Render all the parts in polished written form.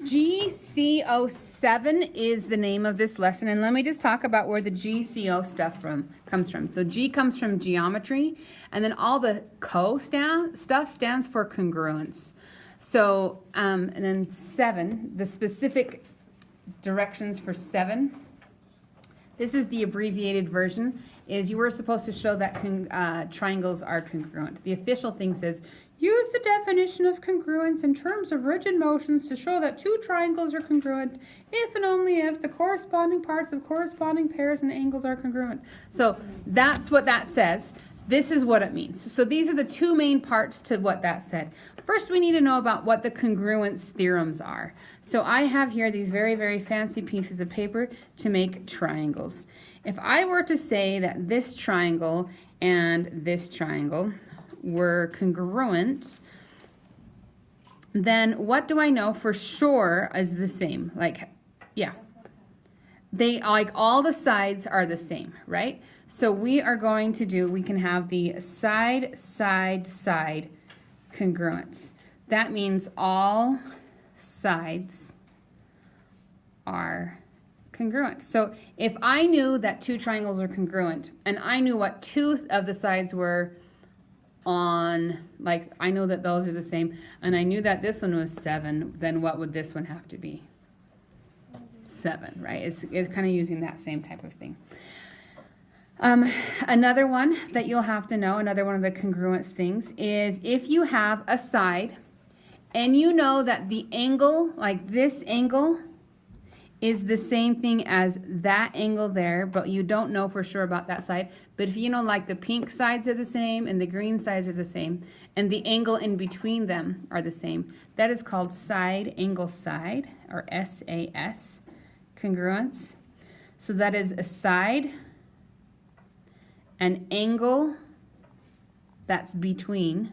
GCO7 is the name of this lesson, and let me just talk about where the GCO stuff comes from. So G comes from geometry, and then all the stuff stands for congruence. So, and then 7, the specific directions for 7. This is the abbreviated version, is you were supposed to show that triangles are congruent. The official thing says, use the definition of congruence in terms of rigid motions to show that two triangles are congruent if and only if the corresponding parts of corresponding pairs and angles are congruent. So that's what that says. This is what it means. So these are the two main parts to what that said. First, we need to know about what the congruence theorems are. So I have here these very, very fancy pieces of paper to make triangles. If I were to say that this triangle and this triangle were congruent, then what do I know for sure is the same? Like, yeah. They, like, all the sides are the same, right? So we are going to do, we can have the side, side, side congruence. That means all sides are congruent. So if I knew that two triangles are congruent, and I knew what two of the sides were on, like, I know that those are the same, and I knew that this one was 7, then what would this one have to be? 7, right? It's kind of using that same type of thing. Another one that you'll have to know, another one of the congruence things, is if you have a side and you know that the angle, like this angle, is the same thing as that angle there, but you don't know for sure about that side. But if you know, like, the pink sides are the same and the green sides are the same, and the angle in between them are the same, that is called side angle side, or SAS congruence. So that is a side, an angle that's between,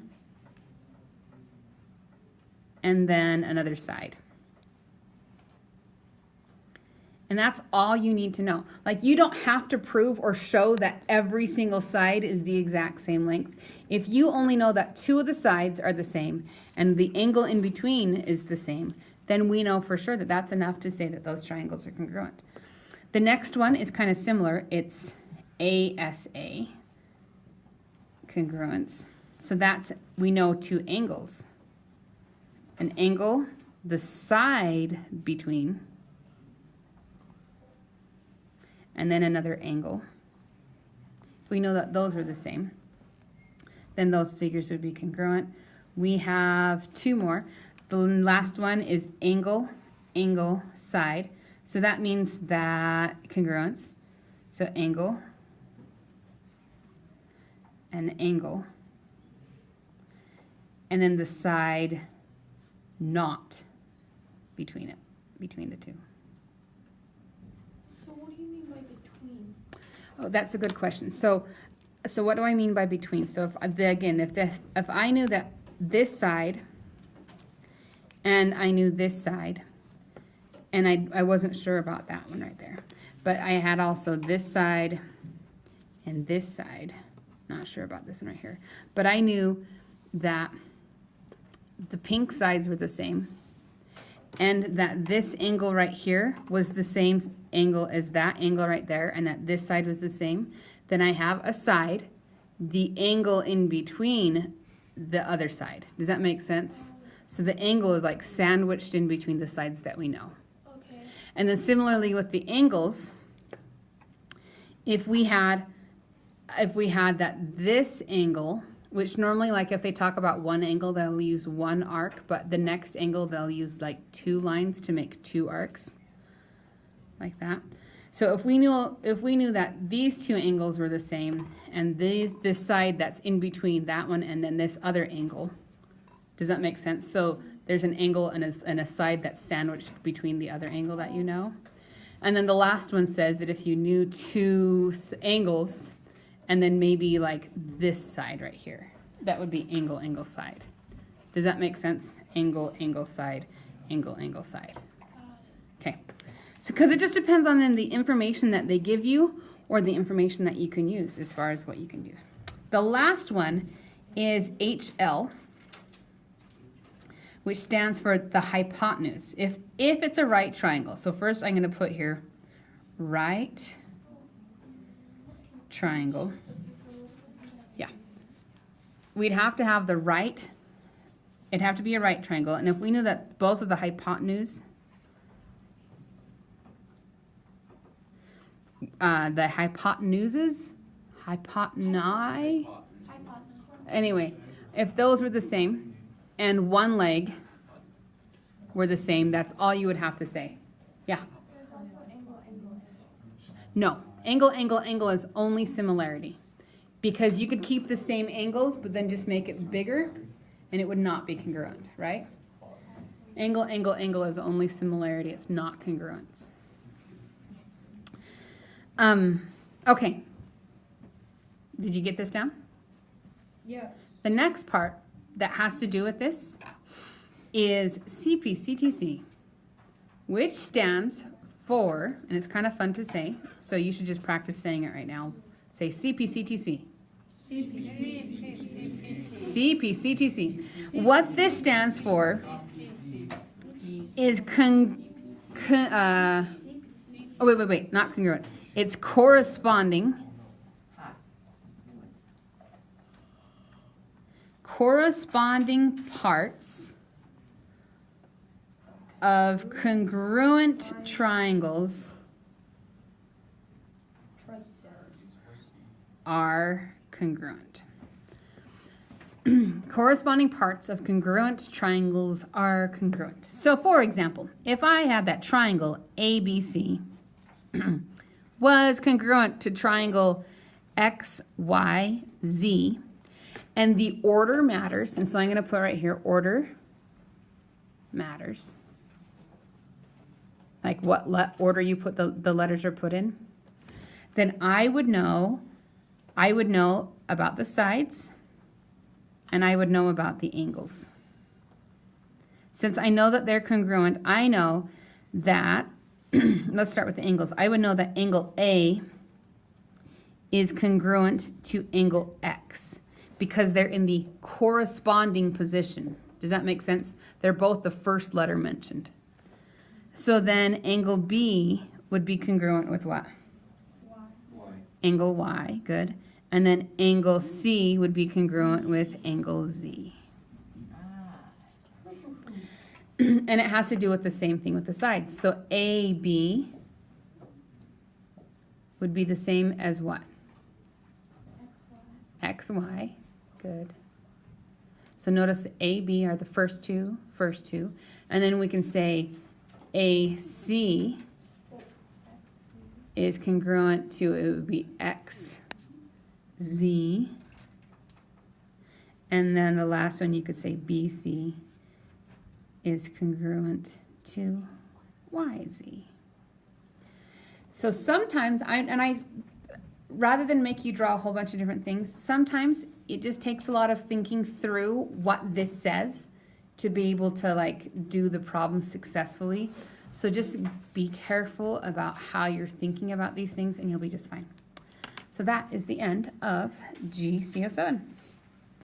and then another side. And that's all you need to know. Like, you don't have to prove or show that every single side is the exact same length. If you only know that two of the sides are the same and the angle in between is the same, then we know for sure that that's enough to say that those triangles are congruent. The next one is kind of similar. It's ASA congruence. So that's, we know two angles. An angle, the side between, and then another angle. If we know that those are the same, then those figures would be congruent. We have two more. The last one is angle, angle, side. So that means that congruence. So angle and angle. And then the side not between it, between the two. So what do you mean by between? Oh, that's a good question. So what do I mean by between? So if I knew that this side and I knew this side, and I wasn't sure about that one right there, but I had also this side and this side, not sure about this one right here, but I knew that the pink sides were the same, and that this angle right here was the same angle as that angle right there, and that this side was the same, then I have a side, the angle in between the other side. Does that make sense? So the angle is like sandwiched in between the sides that we know. Okay. And then similarly with the angles, if we had that this angle, which normally, like, if they talk about one angle, they'll use one arc, but the next angle they'll use like two lines to make two arcs, like that. So if we knew that these two angles were the same, and this side that's in between that one and then this other angle, does that make sense? So there's an angle and a side that's sandwiched between the other angle that you know. And then the last one says that if you knew two angles, and then maybe like this side right here, that would be angle, angle, side. Does that make sense? Angle, angle, side, angle, angle, side. Okay. So, because it just depends on then the information that they give you or the information that you can use as far as what you can use. The last one is HL, which stands for the hypotenuse. If it's a right triangle, so first I'm going to put here right triangle. Yeah. We'd have to have the right, it'd have to be a right triangle, and if we knew that both of the hypotenuse, the hypotenuses, hypotenusae, anyway, if those were the same, and one leg were the same, that's all you would have to say. Yeah. There's also angle, angle. No, angle, angle, angle is only similarity. Because you could keep the same angles, but then just make it bigger, and it would not be congruent, right? Angle, angle, angle is only similarity. It's not congruence. Okay. Did you get this down? Yeah. The next part that has to do with this is CPCTC, which stands for, and it's kind of fun to say, so you should just practice saying it right now. Say CPCTC. CPCTC. What this stands for is not congruent. It's corresponding parts of congruent triangles are congruent. Corresponding parts of congruent triangles are congruent. So for example, if I had that triangle ABC was congruent to triangle XYZ, and the order matters, and so I'm going to put right here, order matters. Like what order you put the letters are put in. Then I would know about the sides, and I would know about the angles. Since I know that they're congruent, I know that, let's start with the angles. I would know that angle A is congruent to angle X because they're in the corresponding position. Does that make sense? They're both the first letter mentioned. So then angle B would be congruent with what? Y. Angle Y, good. And then angle C would be congruent with angle Z. And it has to do with the same thing with the sides. So AB would be the same as what? XY, good. So notice the AB are the first two. And then we can say AC is congruent to, it would be XZ. And then the last one you could say BC is congruent to YZ. So sometimes, rather than make you draw a whole bunch of different things, sometimes it just takes a lot of thinking through what this says to be able to like do the problem successfully. So just be careful about how you're thinking about these things and you'll be just fine. So that is the end of GCO7.